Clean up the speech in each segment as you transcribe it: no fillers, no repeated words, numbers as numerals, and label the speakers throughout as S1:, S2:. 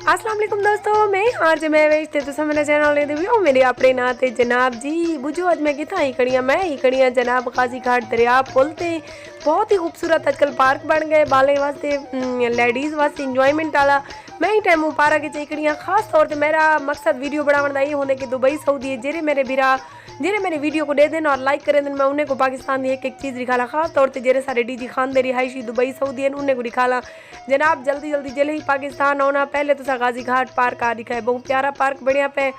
S1: अस्सलाम वालेकुम दोस्तों, मैं आज मैं वेचते तो मेरा चैनल ले दी हो मेरे अपने नाते जनाब जी बुझो आज मैं कितना ही खड़िया मैं ही खड़िया जनाब गाजी घाट दरिया बोलते बहुत ही खूबसूरत आजकल पार्क बन गए बाले वास्ते लेडीज़ वास्ते इंजॉयमेंट वाला मैं ही टाइम पारा के चाहिए खास तौर पर मेरा मकसद वीडियो बनाने ये होने कि दुबई सऊदी है जेरे मेरे बिरा जेरे मेरे वीडियो को दे देना और लाइक करें दिन मैं उन्हें को पाकिस्तान की एक चीज़ दिखाला खास तौर पर जेरे सारे डीजी खान दे रिहायशी दुबई सऊदी है उन्हें को दिखाला जनाब जल्दी जल्दी जल्दी ही पाकिस्तान आना पहले तो गाजी घाट पार्क आ दिखाए बहुत प्यारा पार्क बढ़िया पे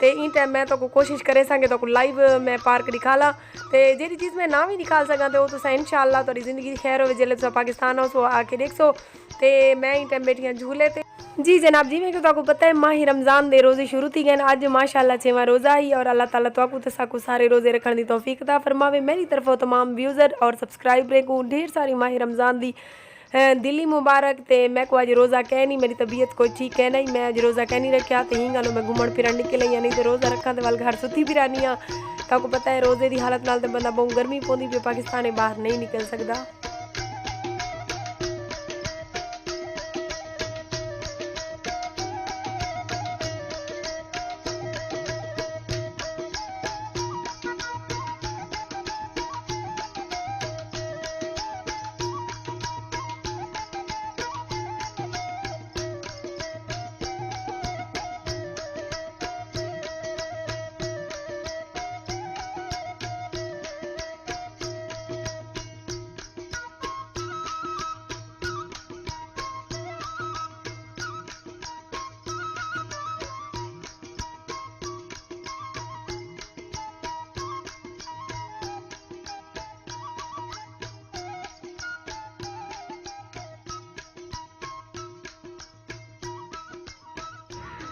S1: ते इन टाइम मैं तो कोशिश करे संगे तो लाइव मैं पार्क दिखाला ते जेरी चीज़ मैं ना भी दिखा सका तो तुसा इंशाअल्लाह थोड़ी ज़िंदगी खैर हो जल्द तुसा पाकिस्तान आओ सो आके देख सो ते मैं इन टाइम बैठी झूले ते जी जनाब जी मैं तो पता है माही रमज़ान दे रोज़े शुरू थी गए अज माशाअल्लाह 6वां रोज़ा ही और अल्लाह ताला तो सारे रोज़े रखने की तौफीक अता फरमावे मेरी तरफों तमाम व्यूज़र और सब्सक्राइबर को ढेर सारी माही रमज़ान दी दिल्ली मुबारक ते मैं को अज रोज़ा कह नहीं मेरी तबीयत कोई ठीक है नहीं मैं अज रोज़ा कह नहीं रखा तो ही गलो मैं घूमन फिरन निकल नहीं तो रोज़ा रखा तो वाल घर सुती भी रहनी हाँ तो पता है रोज़े की हालत नाल तो बंदा बहुत गर्मी पौंदी पे पाकिस्तान बाहर नहीं निकल सकता।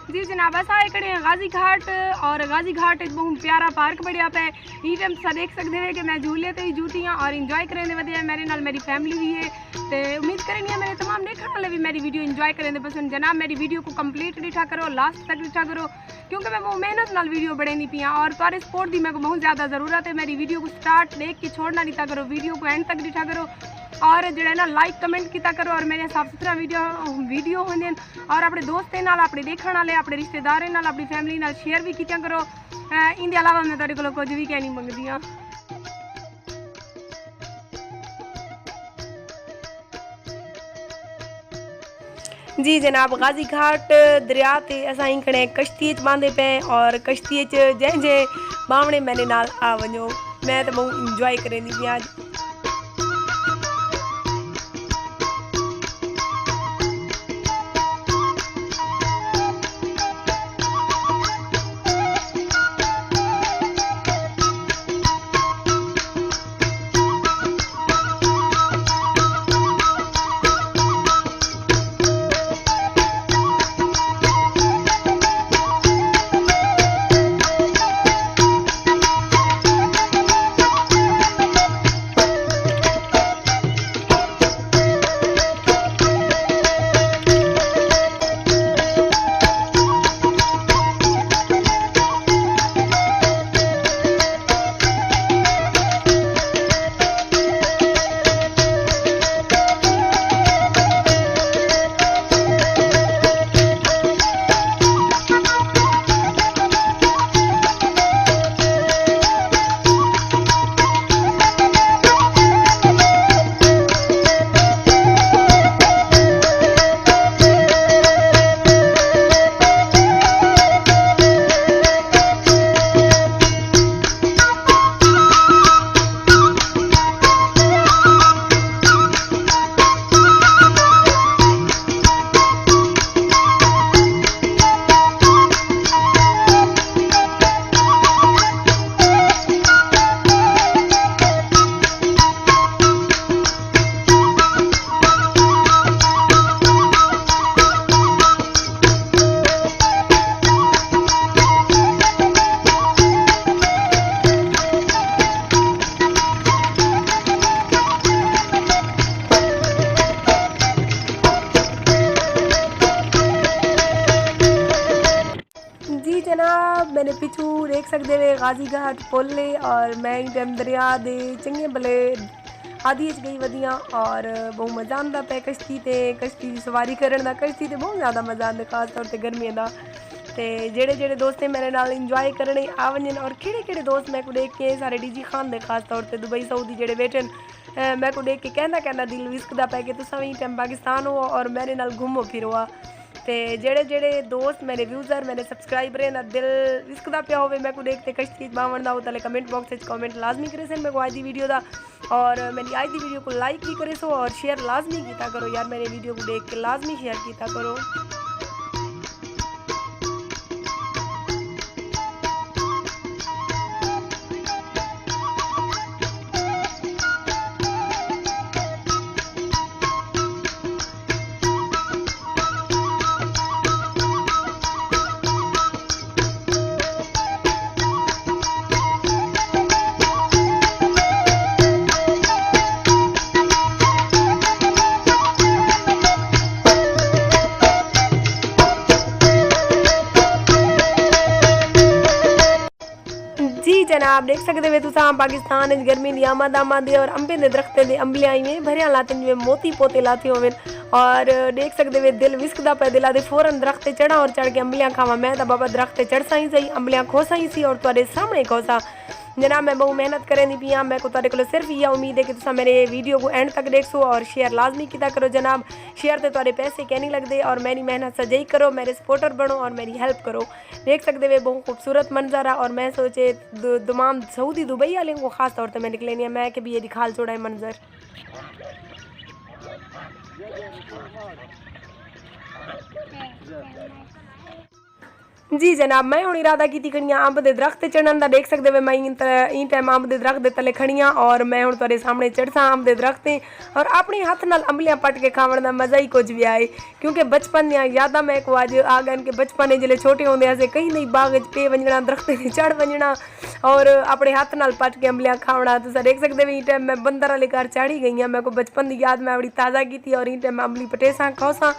S1: जी जनाब असा इकड़े गाजी घाट और गाजी घाट एक बहुत प्यारा पार्क बढ़िया पे ये टाइम सा देख सकते हैं कि मैं झूले ते ही जूती हाँ और इंजॉय करने वजह मेरे नाल मेरी फैमिली भी है तो उम्मीद करेंगे है मेरे तमाम देखने वाले भी मेरी वीडियो इंजॉय करें पसंद जनाब मेरी वीडियो को कंप्लीट दिखा करो लास्ट तक दिखा करो क्योंकि मैं वो मेहनत नाल वीडियो बढ़ेनी पिया और तुम्हारे सपोर्ट की मेरे को बहुत ज़्यादा ज़रूरत है मेरी वीडियो को स्टार्ट देख के छोड़ना दिखा करो वीडियो को एंड तक दिखा करो और जो है ना लाइक कमेंट किया करो और मेरे साफ सुथरा वीडियो होने और अपने दोस्तों नाल अपने देखने वाले अपने रिश्तेदारों नाल अपनी फैमिली नाल शेयर भी किया करो इनके अलावा मैं तेरे को कुछ भी कह नहीं मंगती हाँ। जी जनाब गाजी घाट दरिया ते असां हिकड़े कश्ती बांधे पे और कश्ती जैसे बावणे मेरे नाल आ वञो मैं तो बहुत इंजॉय करेंदी पिया। जनाब मैंने पिछू देख सकते वे गाजी घाट पुल और मैं टाइम दरिया दे चंगे भले आदि गई वधियाँ और बहुत मज़ा आता पे कश्ती ते कश्ती की सवारी करने का। कश्ती ते बहुत ज़्यादा मज़ा आता खास तौर पर गर्मियों का। तो जेड़े दोस्त मेरे नाल इंजॉय करने आ वजन और केड़े दोस्त मैं को देख के सारे डीजी खान दे खास तौर पर दुबई सऊदी जेड़े बैठन मैं को देख के कहना दिल विस्कदा पै कि तुसा भी टाइम पाकिस्तान हो और मेरे नाल घूमो फिरो आ। तो जेड़े दोस्त मेरे व्यूज़र मेरे सब्सक्राइबर हैं दिल विस्कदा पिया हो मैं को देखते कश्ती बावन का तले कमेंट बॉक्स कमेंट लाजमी करे सन मैं को आज की वीडियो का और मेरी आज की वीडियो को लाइक भी करे सो और शेयर लाजमी किया करो यार। मेरे वीडियो को देख के लाजमी शेयर किया करो। जी जनाब देख सकते वे तुसा पाकिस्तान गर्मी की आमद और अंबे के दरख्तें दे अंबलियां में भरिया लाते जिवें मोती पोते लाते होवे और देख सकते वे दिल विस्कदा पे दिला दे फौरन दरख्ते चढ़ा और चढ़ के अंबलियां खावा। मैं तो बाबा दरख्ते चढ़सा ही सही अंबलियां खोसा ही सी और तुहाडे सामने खोसा। जनाब मैं बहुत मेहनत करें पिया मैं को तुहाडे कोल सिर्फ यह उम्मीद है कि तुसा मेरे वीडियो को एंड तक देख सो और शेयर लाजमी किया करो। जनाब शेयर तो तुहाडे पैसे क्या नहीं लगते और मेरी मेहनत सजाई करो मेरे सपोर्टर बनो और मेरी हेल्प करो। देख सकते वे बहुत खूबसूरत मंजर है और मैं सोचे तमाम सऊदी दुबई वाले को खास तौर पर मैं निकले नहीं मैं कि भी ये दिखाल छोड़ा है मंजर। जी जनाब मैं हूँ इरादा की खड़ियाँ अंब के दरख्त चढ़न का। देख सकते वे मैं इन टाइम अंब के दरख्त के तले खड़ियाँ और मैं हूँ तुहाडे सामने चढ़सा अंब के दरख्त और अपने हाथ नाल अंबलियां पट के खावन का मज़ा ही कुछ भी आए क्योंकि बचपन यादा मैं को अज आ गए कि बचपन जिले छोटे होंगे असें कहीं नहीं बाग पे वजना दरख्त से चढ़ वजना और अपने हाथ नाल पट के अंबलियां खावना। तो देख सकते वे इन टाइम मैं बंदर वाले घर चढ़ी गई हाँ। मैं को बचपन की याद मैं बड़ी ताज़ा की थी और इन टाइम अंबली पटेसा खोसा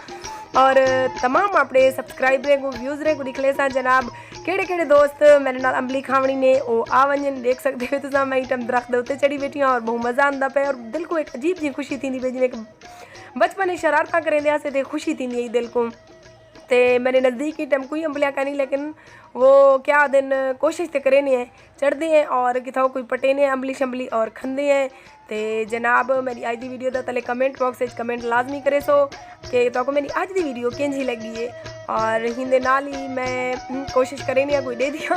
S1: और तमाम अपने सब्सक्राइबरें को व्यूज़रें को दिखले सा। जनाब केड़े दोस्त मेरे नाल अंबली खावनी ने वो आ वजन। देख सकते हो तुसा मैं इटम दरख्त उत्ते चढ़ी बैठी और बहुत मज़ा आता पे और दिल को एक अजीब जी खुशी थी पे जिमें बचपन में शरारत करें तो खुशी थी दिल को। तो मेरे नज़दीक ही टाइम कोई अंबलियां का नहीं लेकिन वो क्या दिन कोशिश तो करे नहीं है चढ़ते हैं और किथाओ कोई पटे ने अंबली शंबली और खंदे हैं। तो जनाब मेरी आज की वीडियो का तले कमेंट बॉक्स कमेंट लाजमी करे सो कि तो मेरी आज की वीडियो किंजी लगी है और हिंदे नाल ही मैं कोशिश करे नहीं कोई दे दिया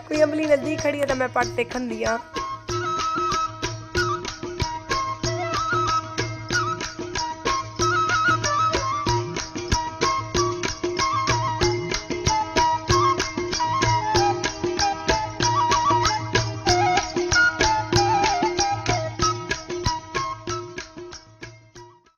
S1: कोई अंबली नज़दीक खड़ी है तो मैं पट ते खंदी हाँ।